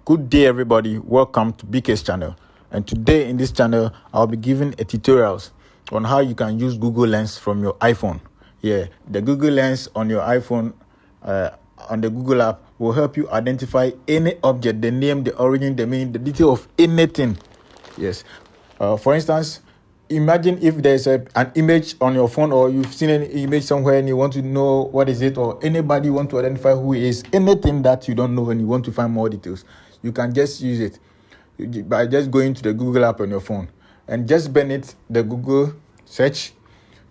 Good day, everybody. Welcome to BK's channel. And today in this channel, I'll be giving a tutorials on how you can use Google Lens from your iPhone. Yeah, the Google Lens on your iPhone, on the Google app, will help you identify any object, the name, the origin, the meaning, the detail of anything. Yes. For instance, imagine if there's an image on your phone, or you've seen an image somewhere and you want to know what is it, or anybody want to identify who it is, anything that you don't know and you want to find more details, you can just use it by just going to the Google app on your phone and just bend it, the Google search.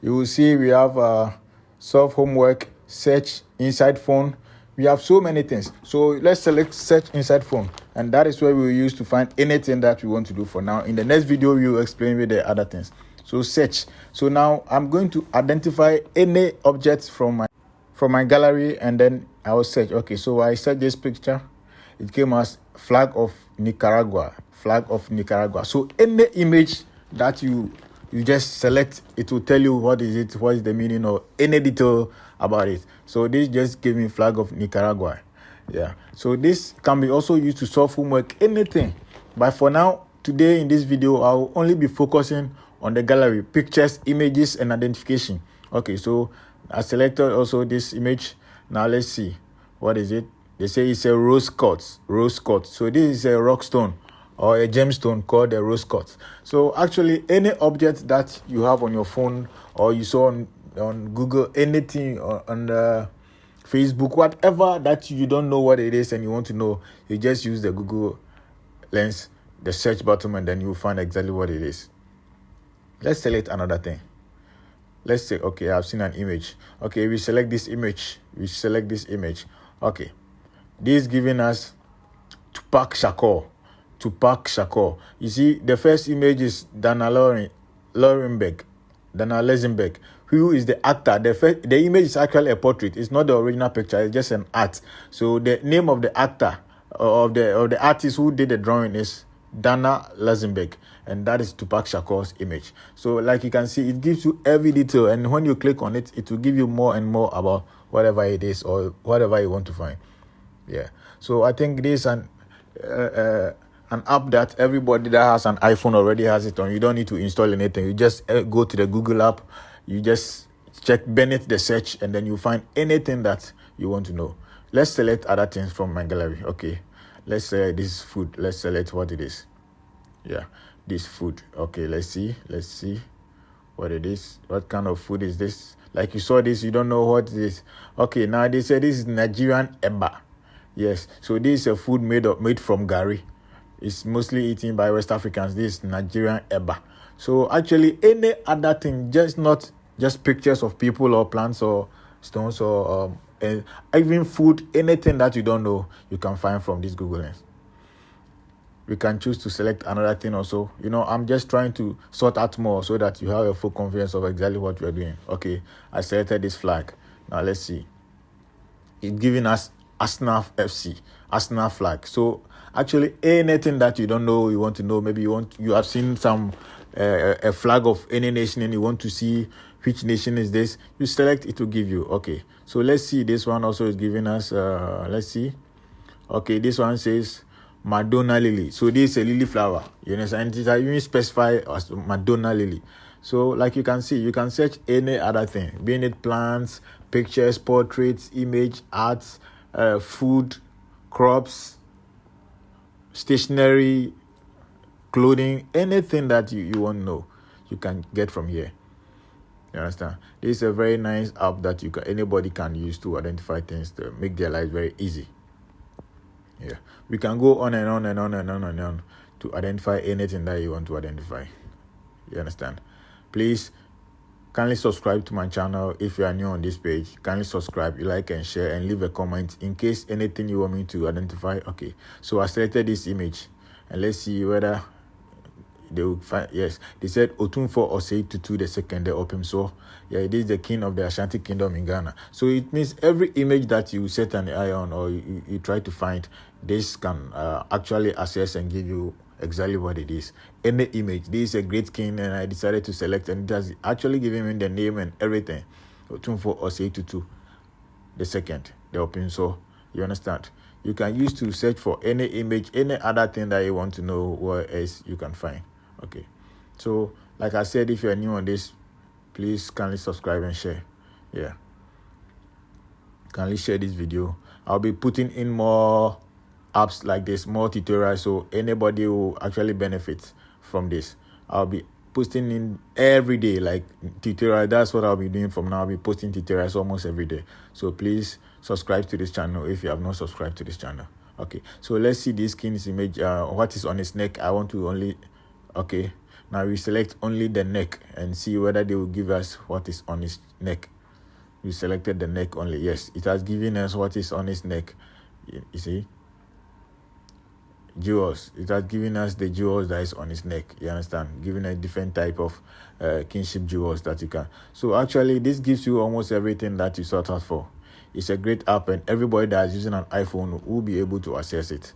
You will see we have solve homework, search, inside phone. We have so many things. So let's select search inside phone, and that is where we will use to find anything that we want to do for now. In the next video, we will explain with the other things. So search. So now I'm going to identify any object from my gallery, and then I will search. Okay, so I search this picture. It came as flag of Nicaragua. Flag of Nicaragua. So any image that you just select, it will tell you what is it, what is the meaning, or any detail about it. So this just gave me flag of Nicaragua. Yeah, so this can be also used to solve homework, anything. But for now, today in this video, I'll only be focusing on the gallery, pictures, images, and identification. Okay, so I selected also this image. Now let's see, what is it? They say it's a rose quartz. So this is a rock stone or a gemstone called a rose quartz. So actually, any object that you have on your phone, or you saw on Google, anything on the Facebook, whatever that you don't know what it is and you want to know, you just use the Google Lens, the search button, and then you'll find exactly what it is. Let's select another thing. Let's say, okay, I've seen an image. Okay, we select this image. Okay, this is giving us Tupac Shakur. You see, the first image is Dana Lesenberg, who is the actor. The image is actually a portrait. It's not the original picture. It's just an art. So the name of the actor, of the artist who did the drawing, is Dana Lesenberg, and that is Tupac Shakur's image. So like you can see, it gives you every detail, and when you click on it, it will give you more and more about whatever it is or whatever you want to find. Yeah. So I think this is an app that everybody that has an iPhone already has it on. You don't need to install anything. You just go to the Google app, you just check beneath the search, and then you find anything that you want to know. Let's select other things from my gallery. Okay, let's say this is food. Let's select what it is. Yeah, this food. Okay, let's see what it is. What kind of food is this? Like you saw this, you don't know what it is. Okay, now they say this is Nigerian eba. Yes, so this is a food made from gari. It's mostly eaten by West Africans. This is Nigerian eba. So actually, any other thing, not just pictures of people or plants or stones or even food, anything that you don't know, you can find from this Google Lens. We can choose to select another thing also. You know, I'm just trying to sort out more so that you have a full confidence of exactly what you're doing. Okay, I selected this flag. Now let's see. It's giving us Arsenal FC, Arsenal flag. So actually, anything that you don't know, you want to know, maybe you have seen some a flag of any nation and you want to see which nation is this, you select, it will give you. Okay, so let's see, this one also is giving us let's see. Okay, this one says Madonna lily. So this is a lily flower, you understand? It is even specified as Madonna lily. So like you can see, you can search any other thing, being it plants, pictures, portraits, image, arts, food, crops, stationery, clothing, anything that you want to know, you can get from here. You understand? This is a very nice app that anybody can use to identify things, to make their lives very easy. Yeah, we can go on and on and on and on and on to identify anything that you want to identify. You understand? Please kindly subscribe to my channel. If you are new on this page, kindly subscribe, like and share, and leave a comment in case anything you want me to identify. Okay, so I selected this image, and let's see whether they will find. Yes, they said Otunfo Osei Tutu II, the open. So yeah, this is the king of the Ashanti kingdom in Ghana. So it means every image that you set an eye on, or you try to find, this can actually access and give you exactly what it is. Any image. This is a great king, and I decided to select, and it has actually given me the name and everything. Otunfo Osei Tutu II, the open. So you understand? you can use to search for any image, any other thing that you want to know where else you can find. Okay, so like I said, if you're new on this, please kindly subscribe and share. Yeah, kindly share this video. I'll be putting in more apps like this, more tutorials, so anybody will actually benefit from this. I'll be posting in every day, like tutorial. That's what I'll be doing from now. I'll be posting tutorials almost every day. So please subscribe to this channel if you have not subscribed to this channel. Okay, so let's see this king's image. What is on his neck? I want to only, okay, now we select only the neck and see whether they will give us what is on his neck. We selected the neck only. Yes, it has given us what is on his neck. You see, jewels. It has given us the jewels that is on his neck. You understand? Giving a different type of kinship jewels that you can. So actually, this gives you almost everything that you sought out for. It's a great app, and everybody that is using an iPhone will be able to access it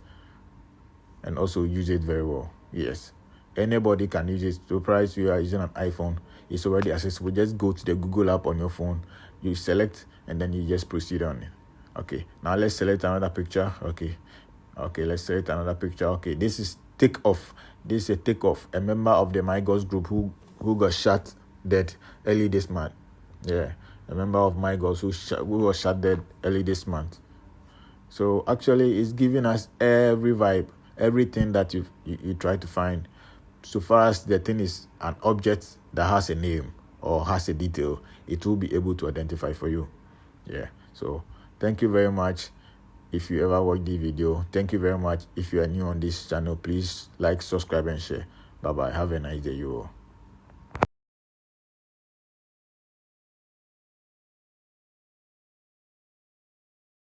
and also use it very well. Yes, anybody can use it. So price you are using an iPhone, it's already accessible. Just go to the Google app on your phone, you select, and then you just proceed on it. Okay, now let's select another picture. Okay, let's select another picture. Okay, this is Takeoff. This is a Takeoff, a member of the My Girls group who got shot dead early this month. Yeah, a member of My Girls who was shot dead early this month. So actually, it's giving us every vibe, everything that you try to find. So far as the thing is an object that has a name or has a detail, it will be able to identify for you. Yeah, so thank you very much. If you ever watch the video, thank you very much. If you are new on this channel, please like, subscribe, and share. Bye bye. Have a nice day, you all.